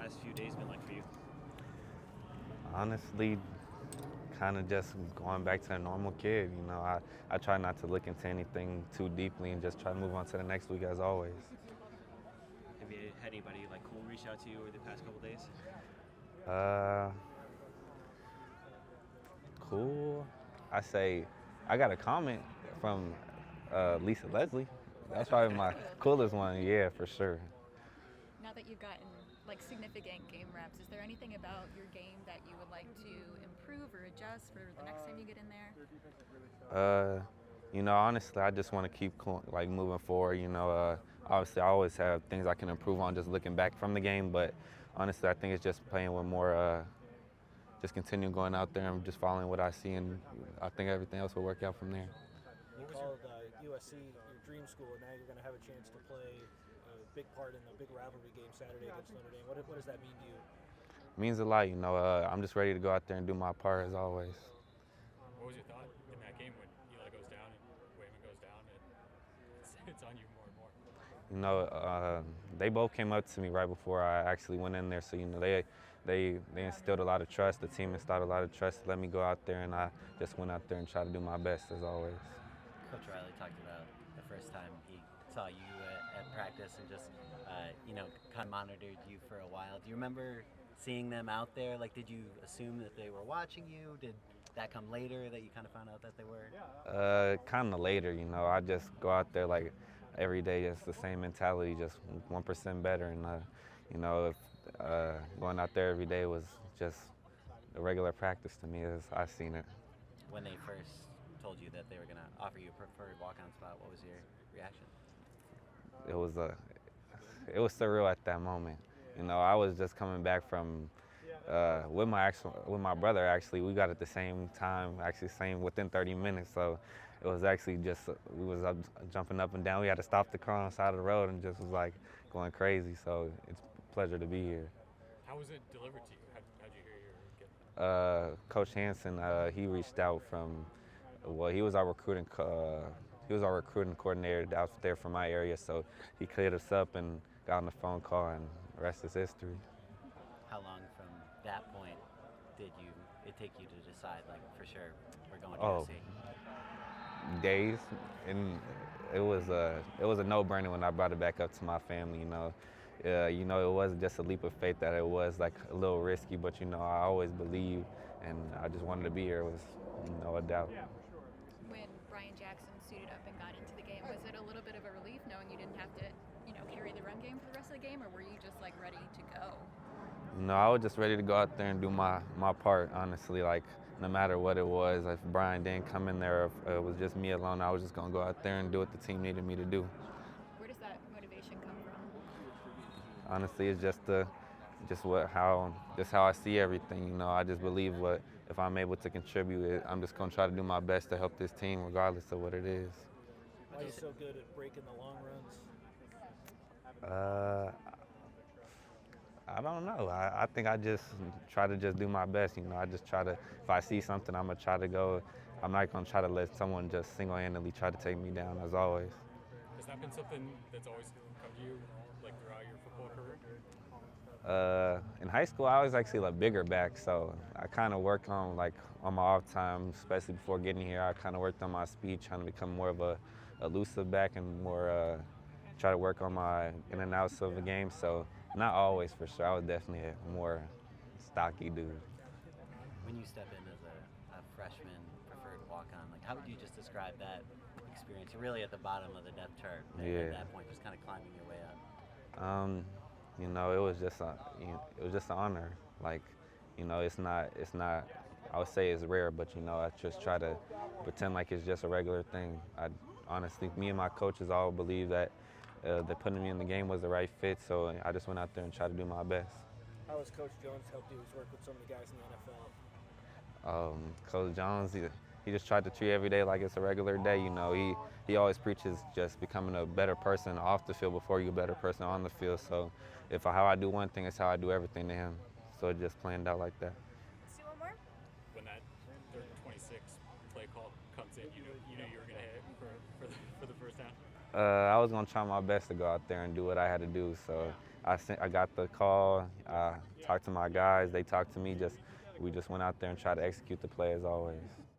past few days been like for you? Honestly, kind of just going back to a normal kid. I try not to look into anything too deeply and just try to move on to the next week as always. Have you had anybody like cool reach out to you over the past couple days? Uh, cool. I say I got a comment from Lisa Leslie. That's probably my coolest one. Yeah, for sure. Now that you've gotten like significant game reps, is there anything about your game that you would like to improve or adjust for the next time you get in there? Uh, honestly, I just want to keep like moving forward. Obviously, I always have things I can improve on just looking back from the game. But honestly, I think it's just playing with more, just continue going out there and just following what I see, and I think everything else will work out from there. You called USC your dream school, and now you're going to have a chance to play a big part in the big rivalry game Saturday against Notre Dame. What does that mean to you? It means a lot. I'm just ready to go out there and do my part as always. What was your thought in that game when Eli goes down and Wayman goes down and it's on you more and more? They both came up to me right before I actually went in there. So they instilled a lot of trust. The team instilled a lot of trust to let me go out there, and I just went out there and tried to do my best as always. Coach Riley talked about the first time he saw you at practice and just kind of monitored you for a while. Do you remember seeing them out there? Like, did you assume that they were watching you? Did that come later that you kind of found out that they were? Kind of later. I just go out there like every day, just the same mentality, just 1% better. And if going out there every day was just a regular practice to me as I seen it. When they first told you that they were going to offer you a preferred walk-on spot, what was your reaction? It was surreal at that moment. I was just coming back from with my brother. Actually, we got at the same time. Actually, same within 30 minutes. So it was actually just we was up, jumping up and down. We had to stop the car on the side of the road and just was like going crazy. So it's a pleasure to be here. How was it delivered to you? How'd you hear you were getting? Coach Hansen, he reached out from. Well, he was our recruiting. He was our recruiting coordinator out there from my area. So he cleared us up and got on the phone call, and the rest is history. How long from that point did it take you to decide, like, for sure, we're going to USC? Days, and it was a no-brainer when I brought it back up to my family. It wasn't just a leap of faith that it was like a little risky, but I always believed, and I just wanted to be here. It was no doubt. When Brian Jackson suited up and got into the game, was it a little bit of a relief knowing you didn't have to, carry the run game for the rest of the game, or were you just like ready to go? No, I was just ready to go out there and do my part, honestly. Like, no matter what it was, if Brian didn't come in there, if it was just me alone, I was just going to go out there and do what the team needed me to do. Where does that motivation come from? Honestly, it's how I see everything. I just believe if I'm able to contribute, I'm just going to try to do my best to help this team regardless of what it is. Why are you so good at breaking the long runs? I don't know. I think I just try to just do my best. I just try to, if I see something, I'm going to try to go. I'm not going to try to let someone just single-handedly try to take me down, as always. Has that been something that's always come to you, like, throughout your football career? In high school, I was actually a bigger back, so I kind of worked on my off time, especially before getting here. I kind of worked on my speed, trying to become more of a elusive back and more try to work on my in and outs of the game. So not always for sure. I was definitely a more stocky dude. When you step in as a freshman preferred walk-on, like, how would you just describe that experience? You're really at the bottom of the depth chart at that point, just kind of climbing your way up. It was just an honor. Like, it's not. I would say it's rare, but I just try to pretend like it's just a regular thing. Honestly, me and my coaches all believe that putting me in the game was the right fit, so I just went out there and tried to do my best. How has Coach Jones helped you? He's worked with so many guys in the NFL. Coach Jones, he just tried to treat every day like it's a regular day. He always preaches just becoming a better person off the field before you're a better person on the field. So how I do one thing is how I do everything to him. So it just planned out like that. See one more? When that third and 26 play call comes in, you knew you were going to hit for the first down? I was going to try my best to go out there and do what I had to do. So I got the call. I talked to my guys. They talked to me. We just went out there and tried to execute the play as always.